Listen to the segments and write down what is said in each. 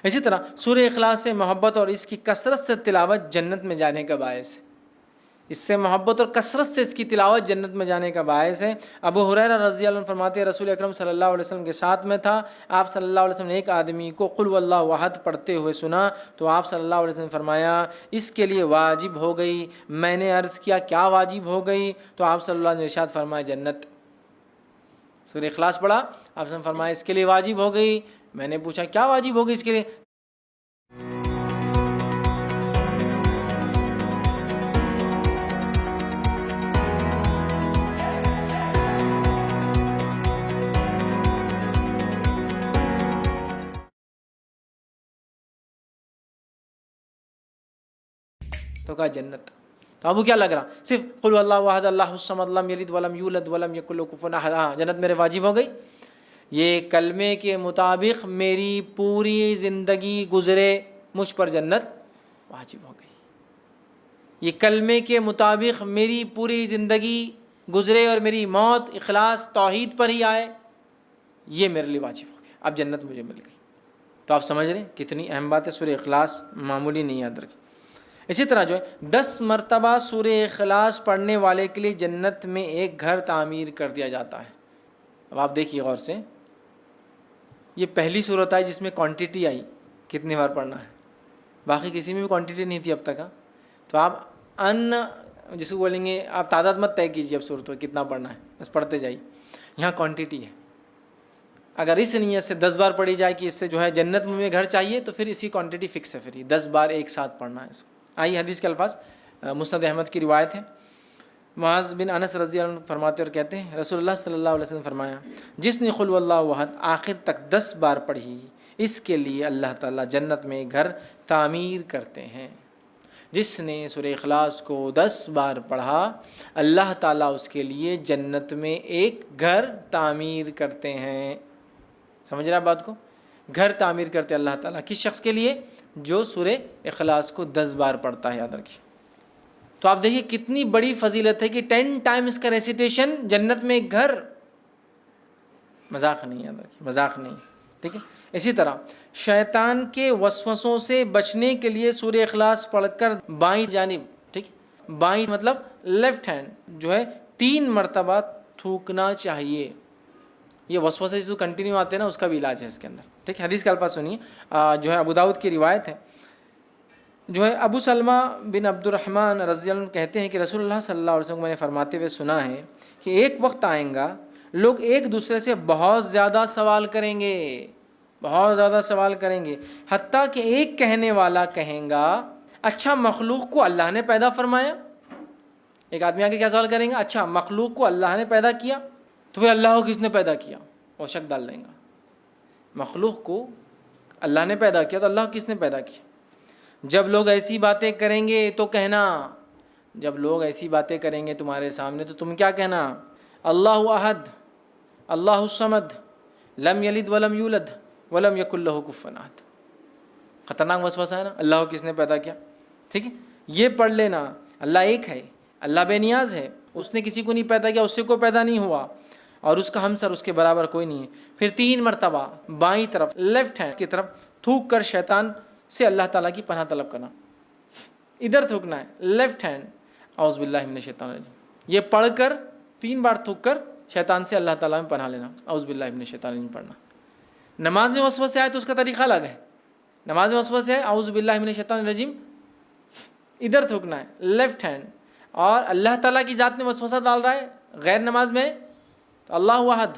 اسی طرح سورہ اخلاص سے محبت اور اس کی کثرت سے تلاوت جنت میں جانے کا باعث ہے، اس سے محبت اور کثرت سے اس کی تلاوت جنت میں جانے کا باعث ہے۔ ابو ہریرہ رضی اللہ عنہ فرماتے ہیں رسول اکرم صلی اللہ علیہ وسلم کے ساتھ میں تھا، آپ صلی اللہ علیہ وسلم نے ایک آدمی کو قل هو اللہ احد پڑھتے ہوئے سنا تو آپ صلی اللہ علیہ وسلم نے فرمایا اس کے لیے واجب ہو گئی۔ میں نے عرض کیا کیا واجب ہو گئی؟ تو آپ صلی اللہ علیہ وسلم نے ارشاد فرمایا جنت۔ سورہ اخلاص پڑھا، آپ نے فرمایا اس کے لیے واجب ہو گئی۔ میں نے پوچھا کیا واجب ہو گئی اس کے لیے؟ تو کہا جنت۔ تو ابو کیا لگ رہا؟ صرف قل اللہ احد اللہ الصمد لم یلد ولم یولد ولم یکن له کفوا احد، ہاں جنت میرے واجب ہو گئی۔ یہ کلمے کے مطابق میری پوری زندگی گزرے مجھ پر جنت واجب ہو گئی۔ یہ کلمے کے مطابق میری پوری زندگی گزرے اور میری موت اخلاص توحید پر ہی آئے، یہ میرے لیے واجب ہو گیا، اب جنت مجھے مل گئی۔ تو آپ سمجھ رہے ہیں کتنی اہم بات ہے، سورہ اخلاص معمولی نہیں یاد رکھیں۔ اسی طرح جو ہے 10 مرتبہ سورہ اخلاص پڑھنے والے کے لیے جنت میں ایک گھر تعمیر کر دیا جاتا ہے۔ اب آپ دیکھیے غور سے، یہ پہلی صورت آئی جس میں کوانٹٹی آئی کتنی بار پڑھنا ہے، باقی کسی میں بھی کوانٹٹی نہیں تھی اب تک۔ تو آپ جس کو بولیں گے آپ تعداد مت طے کیجیے اب صورتوں کتنا پڑھنا ہے، بس پڑھتے جائیے۔ یہاں کوانٹٹی ہے، اگر اس نیت سے 10 بار پڑھی جائے کہ اس سے جو ہے جنت میں گھر چاہیے تو پھر اسی کوانٹٹی فکس ہے، پھر یہ 10 بار ایک ساتھ پڑھنا ہے اس کو۔ آئیے حدیث کے الفاظ، مسند احمد کی روایت ہے، معاذ بن انس رضی اللہ عنہ فرماتے اور کہتے ہیں رسول اللہ صلی اللہ علیہ وسلم نے فرمایا جس نے قل اللہ احد آخر تک 10 بار پڑھی اس کے لیے اللہ تعالیٰ جنت میں گھر تعمیر کرتے ہیں۔ جس نے سورہ اخلاص کو 10 بار پڑھا اللہ تعالیٰ اس کے لیے جنت میں ایک گھر تعمیر کرتے ہیں۔ سمجھ رہے ہیں بات کو؟ گھر تعمیر کرتے اللہ تعالیٰ کس شخص کے لیے؟ جو سورہ اخلاص کو 10 بار پڑھتا ہے، یاد رکھیے۔ تو آپ دیکھیے کتنی بڑی فضیلت ہے کہ 10 ٹائمز کا ریسیٹیشن جنت میں ایک گھر، مذاق نہیں، یاد رکھیے مذاق نہیں، ٹھیک ہے۔ اسی طرح شیطان کے وسوسوں سے بچنے کے لیے سورہ اخلاص پڑھ کر بائیں جانب، ٹھیک ہے، بائیں مطلب لیفٹ ہینڈ جو ہے 3 مرتبہ تھوکنا چاہیے۔ یہ وسوسے جو کنٹینیو آتے ہیں نا اس کا بھی علاج ہے اس کے اندر، ٹھیک ہے۔ حدیث کے الفاظ سنیے، جو ہے ابو داؤد کی روایت ہے، جو ہے ابو سلمہ بن عبد الرحمن رضی اللہ عنہ کہتے ہیں کہ رسول اللہ صلی اللہ علیہ وسلم کو میں نے فرماتے ہوئے سنا ہے کہ ایک وقت آئیں گا لوگ ایک دوسرے سے بہت زیادہ سوال کریں گے، بہت زیادہ سوال کریں گے، حتیٰ کہ ایک کہنے والا کہیں گا اچھا مخلوق کو اللہ نے پیدا فرمایا۔ ایک آدمی آگے کیا سوال کریں گا؟ اچھا مخلوق کو اللہ نے پیدا کیا تو وہ اللہ کو کس نے پیدا کیا؟ وہ شک ڈال دیں گا، مخلوق کو اللہ نے پیدا کیا تو اللہ کو کس نے پیدا کیا؟ جب لوگ ایسی باتیں کریں گے تو کہنا، جب لوگ ایسی باتیں کریں گے تمہارے سامنے تو تم کیا کہنا؟ اللہ احد اللہ الصمد لم یلد ولم یولد ولم یکن لہ کفوا احد۔ خطرناک وسوسہ ہے نا، اللہ کو کس نے پیدا کیا، ٹھیک ہے۔ یہ پڑھ لینا، اللہ ایک ہے، اللہ بے نیاز ہے، اس نے کسی کو نہیں پیدا کیا، اس سے کوئی پیدا نہیں ہوا اور اس کا ہمسر اس کے برابر کوئی نہیں ہے۔ پھر 3 مرتبہ بائیں طرف لیفٹ ہینڈ کی طرف تھوک کر شیطان سے اللہ تعالیٰ کی پناہ طلب کرنا، ادھر تھوکنا ہے لیفٹ ہینڈ، اعوذ باللہ من الشیطان الرجیم، یہ پڑھ کر 3 بار تھوک کر شیطان سے اللہ تعالیٰ میں پناہ لینا، اعوذ باللہ من الشیطان الرجیم پڑھنا۔ نماز میں وسوسے آئے تو اس کا طریقہ الگ ہے، نماز میں وسوسے ہے اعوذ باللہ من الشیطان الرجیم ادھر تھوکنا ہے لیفٹ ہینڈ، اور اللہ تعالیٰ کی ذات میں وسوسہ ڈال رہا ہے غیر نماز میں تو اللہ احد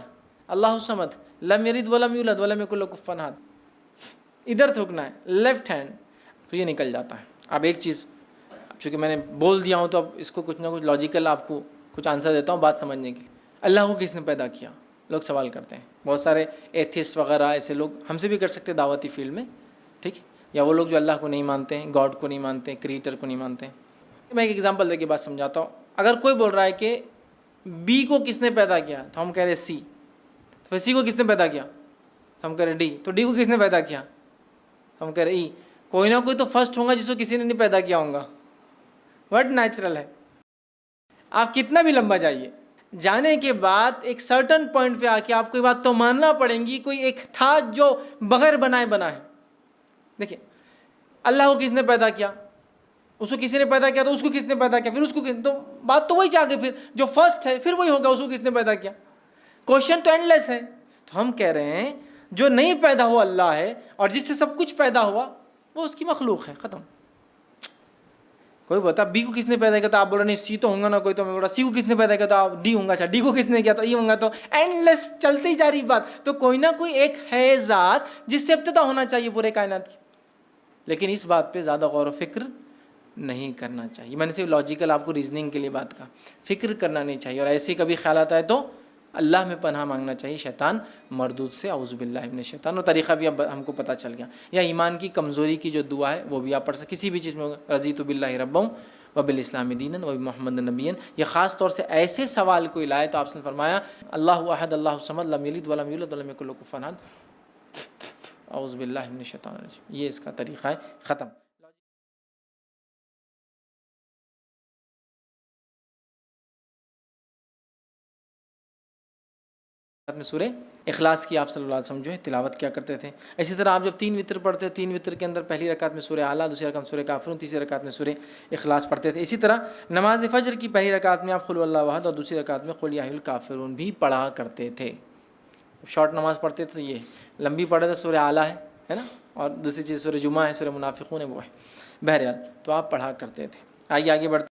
اللہ الصمد لم یلد ولم یولد ولم یکن لہ کفوا احد ادھر تھوکنا ہے لیفٹ ہینڈ، تو یہ نکل جاتا ہے۔ اب ایک چیز چونکہ میں نے بول دیا ہوں تو اب اس کو کچھ نہ کچھ لاجیکل آپ کو کچھ آنسر دیتا ہوں بات سمجھنے کے لیے۔ اللہ کو کس نے پیدا کیا؟ لوگ سوال کرتے ہیں، بہت سارے ایتھسٹ وغیرہ ایسے لوگ ہم سے بھی کر سکتے دعوتی فیلڈ میں، ٹھیک ہے، یا وہ لوگ جو اللہ کو نہیں مانتے ہیں، گاڈ کو نہیں مانتے ہیں، کریٹر کو نہیں مانتے ہیں۔ میں ایک ایگزامپل دے کے بات سمجھاتا ہوں۔ اگر کوئی بول رہا ہے کہ بی کو کس نے پیدا کیا تو ہم کہہ رہے سی، تو سی کو کس نے پیدا کیا تو ہم کہہ رہے ڈی، تو ڈی کو کس نے پیدا کیا ہم کہہ رہے ای۔ کوئی نہ کوئی تو فرسٹ ہوگا جس کو کسی نے نہیں پیدا کیا ہوگا، وٹ نیچرل ہے۔ آپ کتنا بھی لمبا جائیے، جانے کے بعد ایک سرٹن پوائنٹ پہ آ کے آپ کو یہ بات تو ماننا پڑیں گی، کوئی ایک تھا جو بغیر بنائے بنا ہے، دیکھیں اللہ کو کس نے پیدا کیا؟ اس کو کسی نے پیدا کیا تو اس کو کس نے پیدا کیا؟ پھر اس کو تو بات تو وہی چاہ کے پھر جو فرسٹ ہے پھر وہی ہوگا، اس کو کس نے پیدا کیا؟ کوشچن تو اینڈ لیس ہے. تو ہم کہہ رہے ہیں جو نہیں پیدا ہوا اللہ ہے، اور جس سے سب کچھ پیدا ہوا وہ اس کی مخلوق ہے. ختم. کوئی بتا بی کو کس نے پیدا کیا؟ تو آپ بول رہے نہیں سی تو ہوں گا نا کوئی، تو میں بول رہا سی کو کس نے پیدا کیا؟ تو آپ ڈی ہوں گا. اچھا ڈی کو کس نے کیا؟ تو ای ہوں گا. تو اینڈ لیس چلتی جا رہی بات. تو کوئی نہ کوئی ایک ہے ذات جس سے ابتدا ہونا چاہیے پورے کائنات کی. لیکن اس بات پہ زیادہ غور و فکر نہیں کرنا چاہیے. میں نے صرف لاجیکل آپ کو ریزننگ کے لیے بات کہا، فکر کرنا نہیں چاہیے. اور ایسے کبھی خیالات آئے تو اللہ میں پناہ مانگنا چاہیے شیطان مردود سے، اعوذ باللہ من الشیطان. اور طریقہ بھی اب ہم کو پتہ چل گیا. یا ایمان کی کمزوری کی جو دعا ہے وہ بھی آپ پڑھ سکتے کسی بھی چیز میں. رضیت باللہ ربا وبالاسلام دینا وبمحمد نبیا. یہ خاص طور سے ایسے سوال کوئی لائے تو آپ نے فرمایا اللہ احد اللہ الصمد لم یلد ولم یولد ولم یکن له کفوا احد، اعوذ باللہ من الشیطان الرجیم. یہ اس کا طریقہ ہے. ختم. میں سورہ اخلاص کی آپ صلی اللہ علیہ وسلم جو ہے تلاوت کیا کرتے تھے. اسی طرح آپ جب 3 وتر پڑھتے، 3 وتر کے اندر پہلی رکعت میں سورہ اعلیٰ، دوسری رکعت میں سورہ کافرون، تیسری رکعت میں سورہ اخلاص پڑھتے تھے. اسی طرح نماز فجر کی پہلی رکعت میں آپ قل اللہ احد اور دوسری رکعت میں قل یا ایھا الکافرون بھی پڑھا کرتے تھے. شارٹ نماز پڑھتے تھے تو یہ لمبی پڑھے تو سورہ اعلیٰ ہے نا، اور دوسری چیز سورہ جمعہ ہے، سورہ منافقون ہے وہ ہے. بہرحال تو آپ پڑھا کرتے تھے. آئیے آگے بڑھتے